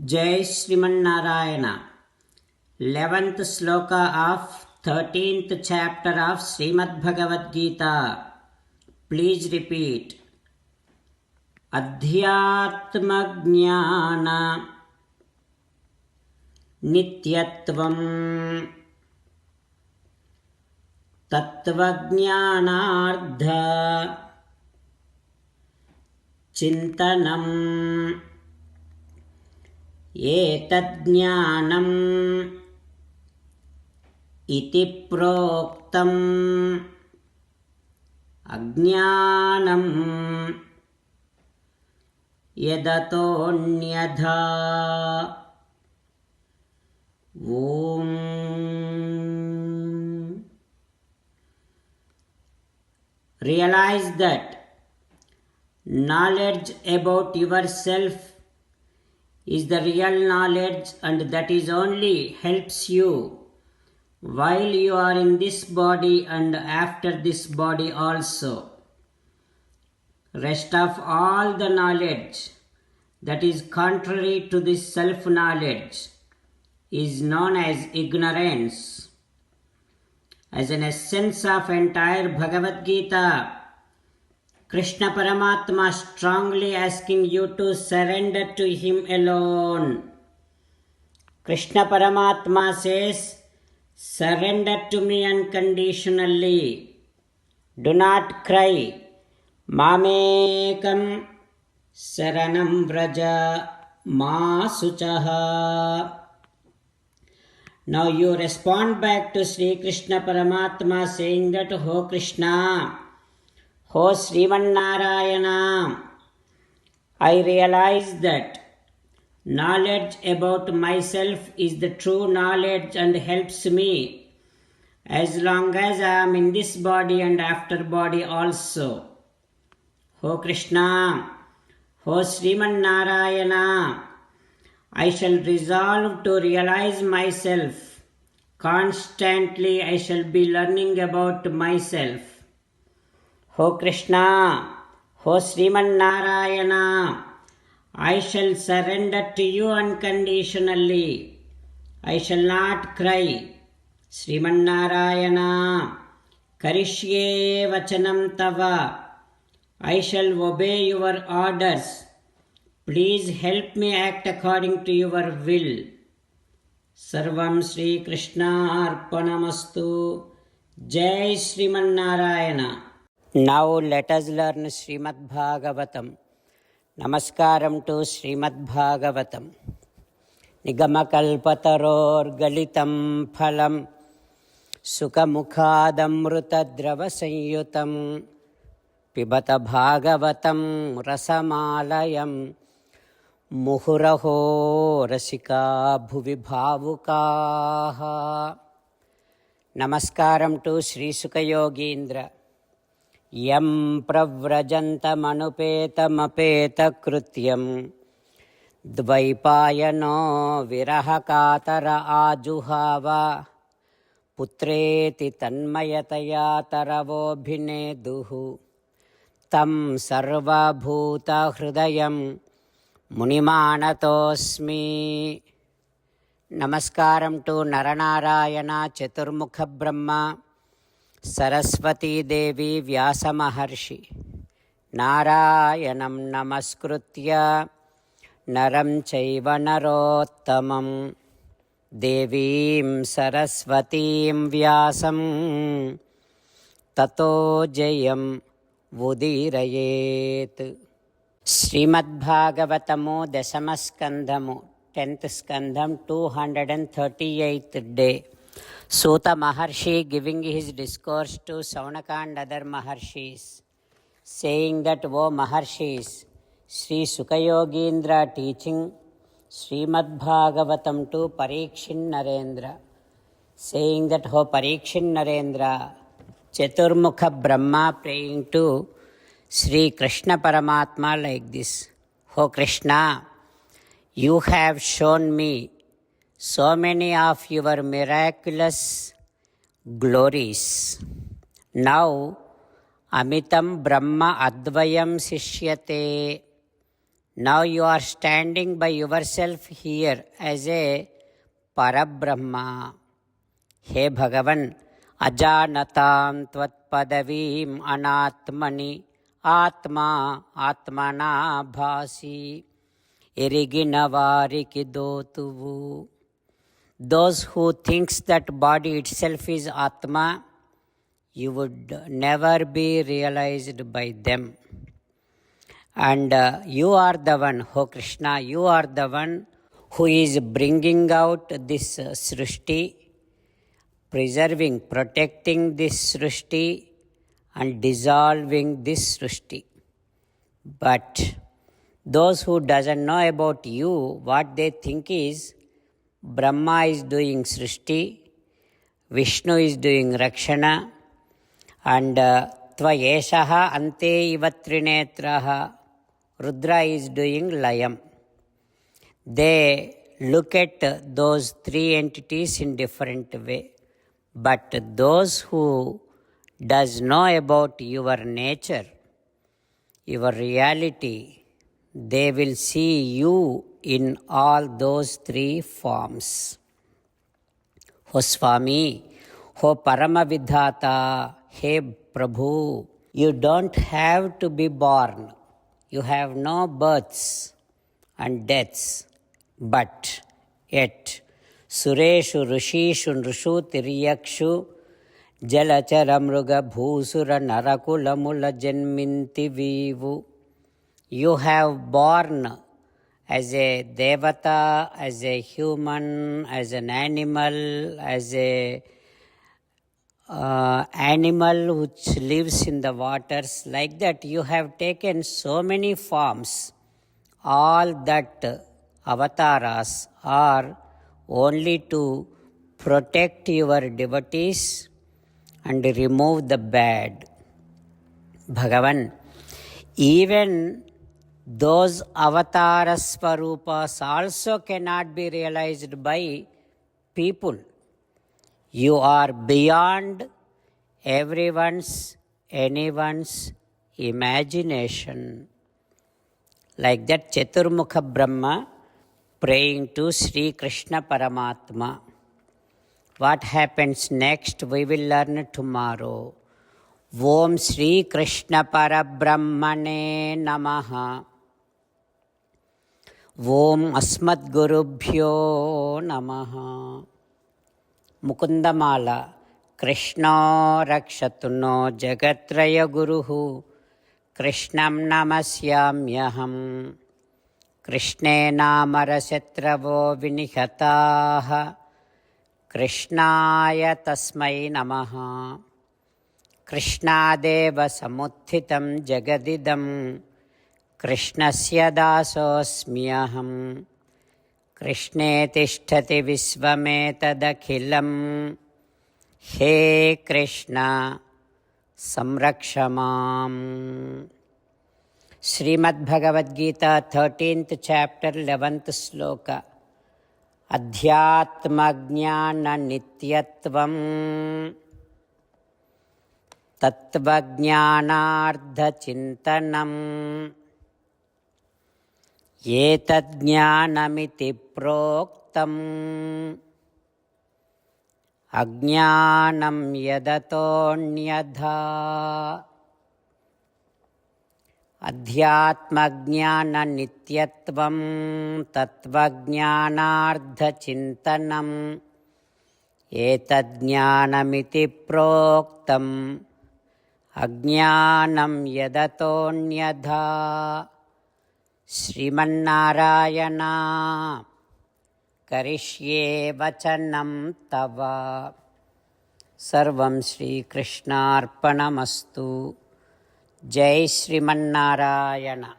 Jai Srimanarayana. 11th sloka of 13th chapter of Srimad Bhagavad Gita. Please repeat. Adhyatma Jnana Nityatvam Tattva Jnanardha Chintanam एतज्ज्ञानम् इति प्रोक्तम् अज्ञानम् यदतोऽन्यथा ॐ Realize that knowledge about yourself is the real knowledge, and that is only helps you while you are in this body and after this body also. Rest of all the knowledge that is contrary to this self-knowledge is known as ignorance. As an essence of entire Bhagavad Gita, Krishna Paramatma strongly asking you to surrender to Him alone. Krishna Paramatma says, surrender to me unconditionally. Do not cry. Mamekam saranam vraja ma suchaha. Now you respond back to Sri Krishna Paramatma saying that, Ho Krishna, Ho Srimanarayana, I realize that knowledge about myself is the true knowledge and helps me as long as I am in this body and after body also. Ho Krishna, Ho Srimanarayana, I shall resolve to realize myself. Constantly I shall be learning about myself. Ho Krishna, Ho Srimanarayana, I shall surrender to you unconditionally. I shall not cry. Srimanarayana, Karishye Vachanam Tava, I shall obey your orders. Please help me act according to your will. Sarvam Sri Krishna Arpanamastu. Jai Srimanarayana. Now let us learn Srimad Bhagavatam. Namaskaram to Srimad Bhagavatam. Nigamakalpatarorgalitam phalam Sukhamukhadamrutadrava Pibata Bhagavatam rasamalayam Muhuraho rasika bhuvi bhavukaha. Namaskaram to Sri Sukha Yogindra. Yam pravrajantamanupeta Dvaipayano virahakatara ajuhava Putreti tanmayataya taravobhineduhu Tam sarva bhuta hridayam munimanatosmi. Namaskaram to Naranarayana Chaturmukha Brahma Saraswati Devi Vyasa Maharshi. Narayanam namaskritya naram chaiva narottamam Devim Saraswatim Vyasam Tato Jayam Vudirayet. Srimad Bhagavatamu Dasamaskandhamu 10th Skandham 238th day. Suta Maharshi giving his discourse to Saunaka and other Maharshis, saying that, O Maharshis, Sri Sukayogindra teaching Srimad Bhagavatam to Parikshin Narendra, saying that, O Parikshin Narendra, Chaturmukha Brahma praying to Sri Krishna Paramatma like this, O Krishna, you have shown me so many of your miraculous glories. Now, Amitam Brahma Advayam Sishyate. Now you are standing by yourself here as a Parabrahma. He Bhagavan, Ajanatam Tvat Padavim Anatmani Atma Atmana Bhasi Iriginavari. Those who thinks that body itself is Atma, you would never be realized by them. And you are the one, oh Krishna, you are the one who is bringing out this Srishti, preserving, protecting this Srishti and dissolving this Srishti. But those who doesn't know about you, what they think is Brahma is doing Srishti, Vishnu is doing Rakshana, and Tvayeshaha Ante Ivatrinetraha, Rudra is doing Layam. They look at those three entities in different way. But those who does know about your nature, your reality, they will see you in all those three forms. O Swami, O Paramavidhata, He Prabhu, you don't have to be born. You have no births and deaths, but yet Sureshu Rishishu Nrushu Tiriyakshu Jalachara Mruga Bhusura Narakula Mula Janminti Vivu. You have born as a devata, as a human, as an animal, as a animal which lives in the waters. Like that you have taken so many forms. All that avatars are only to protect your devotees and remove the bad. Bhagavan, even those avatara swarupas also cannot be realized by people. You are beyond anyone's imagination. Like that Chaturmukha Brahma praying to Sri Krishna Paramatma. What happens next we will learn tomorrow. Om Sri Krishna Parabrahmane Namaha. Om Asmat Gurubhyo Namaha. Mukundamala. Krishna Rakshatuno Jagatraya Guruhu. Krishnam Namasyamyaham. Krishne Namarasyatravo Vinihataha. Krishnaya Tasmai Namaha. Krishnadeva Samuthitam Jagadidam. Krishnasya dasosmyaham. Krishne Tishtati Visvametadakhilam. He Krishna Samrakshamam. Srimad Bhagavad Gita, 13th chapter, 11th sloka. Adhyatmajnana nityatvam tatvajnanardha chintanam etadjnanamiti proktam ajnanam yadatonyadha. Adhyatmajnana nityatvam tatvajnanardha chintanam etadjnanamiti proktam ajnanam yadatonyadha. Srimannarayana karishye vachanam tava. Sarvam Shri Krishnarpanamastu. Jai Srimannarayana.